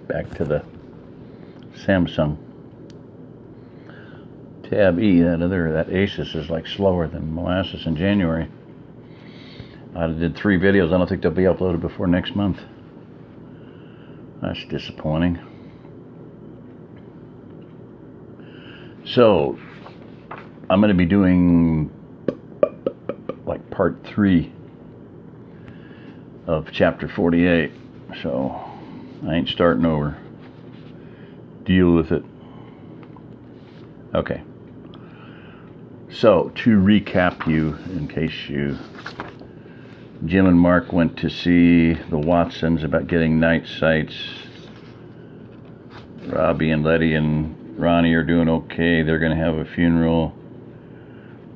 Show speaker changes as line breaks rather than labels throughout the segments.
Back to the Samsung. Tab E, that Asus is like slower than molasses in January. I did 3 videos. I don't think they'll be uploaded before next month. That's disappointing. So, I'm going to be doing like part 3 of chapter 48. So, I ain't starting over. Deal with it. Okay. So, to recap you, in case Jim and Mark went to see the Watsons about getting night sights. Robbie and Letty and Ronnie are doing okay. They're going to have a funeral.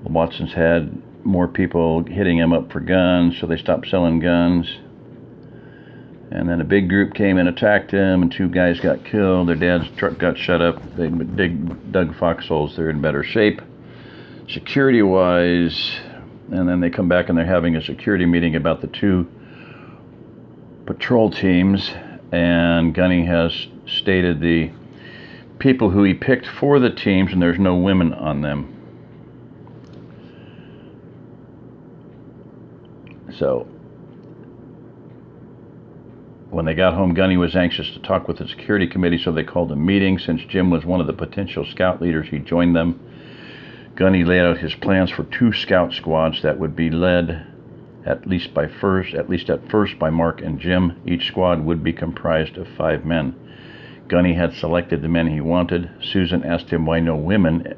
The Watsons had more people hitting them up for guns, so they stopped selling guns. And then a big group came and attacked them, and 2 guys got killed. Their dad's truck got shut up. They dug foxholes. They're in better shape security-wise. And then they come back and they're having a security meeting about the 2 patrol teams. And Gunny has stated the people who he picked for the teams, and there's no women on them. So, when they got home, Gunny was anxious to talk with the security committee, so they called a meeting. Since Jim was one of the potential scout leaders, he joined them. Gunny laid out his plans for 2 scout squads that would be led at least at first by Mark and Jim. Each squad would be comprised of 5 men. Gunny had selected the men he wanted. Susan asked him why no women,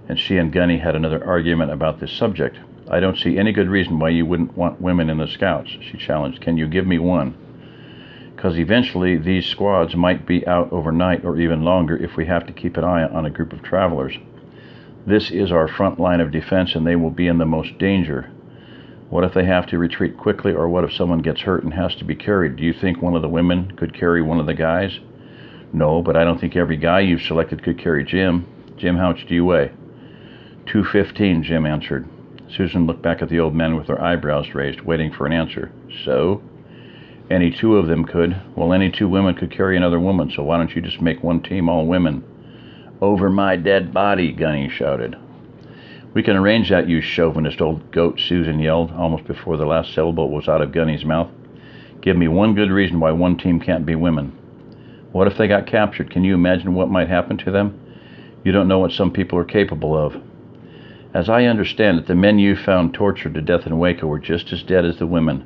and she and Gunny had another argument about this subject. I don't see any good reason why you wouldn't want women in the scouts, she challenged. Can you give me one? Because eventually these squads might be out overnight or even longer if we have to keep an eye on a group of travelers. This is our front line of defense, and they will be in the most danger. What if they have to retreat quickly, or what if someone gets hurt and has to be carried? Do you think one of the women could carry one of the guys? No, but I don't think every guy you've selected could carry Jim. Jim, how much do you weigh? 215, Jim answered. Susan looked back at the old man with her eyebrows raised, waiting for an answer. So? Any 2 of them could. Well, any 2 women could carry another woman, so why don't you just make one team all women? Over my dead body, Gunny shouted. We can arrange that, you chauvinist old goat, Susan yelled, almost before the last syllable was out of Gunny's mouth. Give me one good reason why one team can't be women. What if they got captured? Can you imagine what might happen to them? You don't know what some people are capable of. As I understand it, the men you found tortured to death in Waco were just as dead as the women.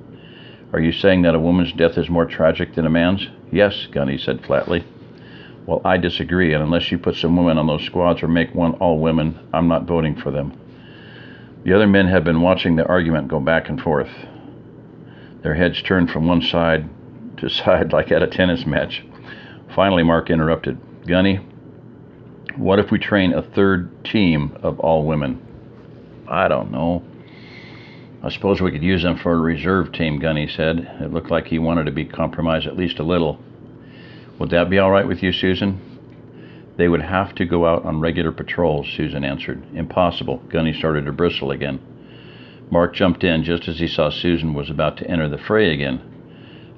Are you saying that a woman's death is more tragic than a man's? Yes, Gunny said flatly. Well, I disagree, and unless you put some women on those squads or make one all women, I'm not voting for them. The other men had been watching the argument go back and forth. Their heads turned from one side to side like at a tennis match. Finally, Mark interrupted. Gunny, what if we train a 3rd team of all women? I don't know. I suppose we could use them for a reserve team, Gunny said. It looked like he wanted to be compromised at least a little. Would that be all right with you, Susan? They would have to go out on regular patrols, Susan answered. Impossible. Gunny started to bristle again. Mark jumped in just as he saw Susan was about to enter the fray again.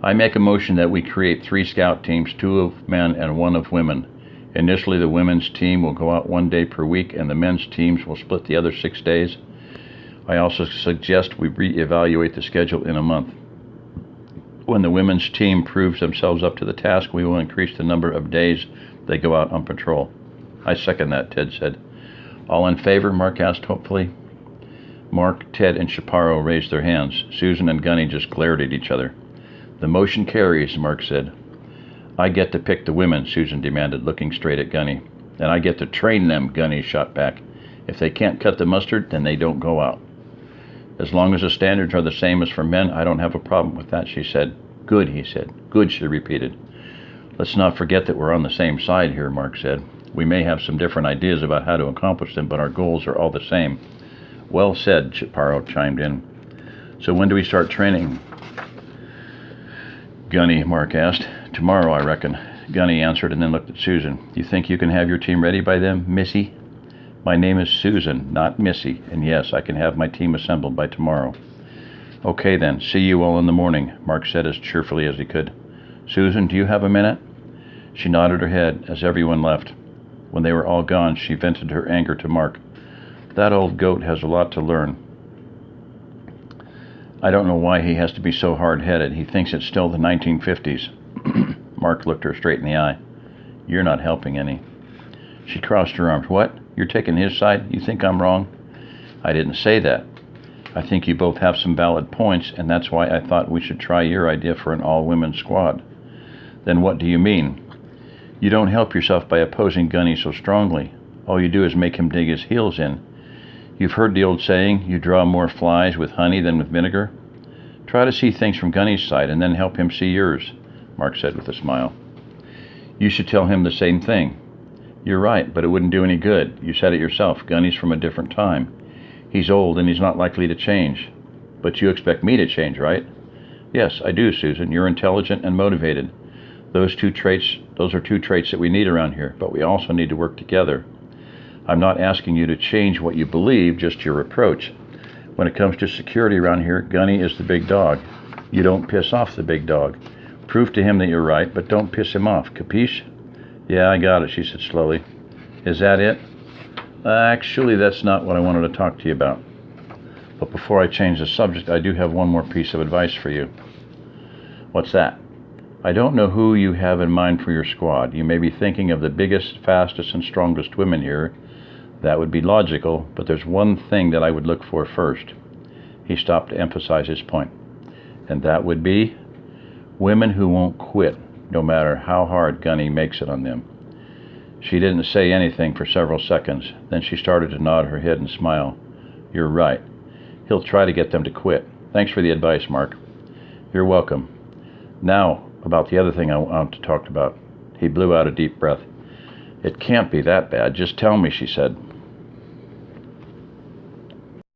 I make a motion that we create 3 scout teams, 2 of men and 1 of women. Initially, the women's team will go out 1 day per week, and the men's teams will split the other 6 days. I also suggest we reevaluate the schedule in a month. When the women's team proves themselves up to the task, we will increase the number of days they go out on patrol. I second that, Ted said. All in favor? Mark asked hopefully. Mark, Ted, and Chaparro raised their hands. Susan and Gunny just glared at each other. The motion carries, Mark said. I get to pick the women, Susan demanded, looking straight at Gunny. And I get to train them, Gunny shot back. If they can't cut the mustard, then they don't go out. As long as the standards are the same as for men, I don't have a problem with that, she said. Good, he said. Good, she repeated. Let's not forget that we're on the same side here, Mark said. We may have some different ideas about how to accomplish them, but our goals are all the same. Well said, Chaparro chimed in. So when do we start training? Gunny, Mark asked. Tomorrow, I reckon. Gunny answered and then looked at Susan. You think you can have your team ready by then, Missy? My name is Susan, not Missy, and yes, I can have my team assembled by tomorrow. Okay then, see you all in the morning, Mark said as cheerfully as he could. Susan, do you have a minute? She nodded her head as everyone left. When they were all gone, she vented her anger to Mark. That old goat has a lot to learn. I don't know why he has to be so hard-headed. He thinks it's still the 1950s. Mark looked her straight in the eye. You're not helping any. She crossed her arms. What? You're taking his side? You think I'm wrong? I didn't say that. I think you both have some valid points, and that's why I thought we should try your idea for an all-women squad. Then what do you mean? You don't help yourself by opposing Gunny so strongly. All you do is make him dig his heels in. You've heard the old saying, you draw more flies with honey than with vinegar? Try to see things from Gunny's side and then help him see yours, Mark said with a smile. You should tell him the same thing. You're right, but it wouldn't do any good. You said it yourself. Gunny's from a different time. He's old and he's not likely to change. But you expect me to change, right? Yes, I do, Susan. You're intelligent and motivated. Those are two traits that we need around here, but we also need to work together. I'm not asking you to change what you believe, just your approach. When it comes to security around here, Gunny is the big dog. You don't piss off the big dog. Prove to him that you're right, but don't piss him off. Capiche? Yeah, I got it, she said slowly. Is that it? Actually, that's not what I wanted to talk to you about. But before I change the subject, I do have one more piece of advice for you. What's that? I don't know who you have in mind for your squad. You may be thinking of the biggest, fastest, and strongest women here. That would be logical, but there's one thing that I would look for first. He stopped to emphasize his point. And that would be women who won't quit, no matter how hard Gunny makes it on them. She didn't say anything for several seconds. Then she started to nod her head and smile. You're right. He'll try to get them to quit. Thanks for the advice, Mark. You're welcome. Now, about the other thing I want to talk about. He blew out a deep breath. It can't be that bad. Just tell me, she said.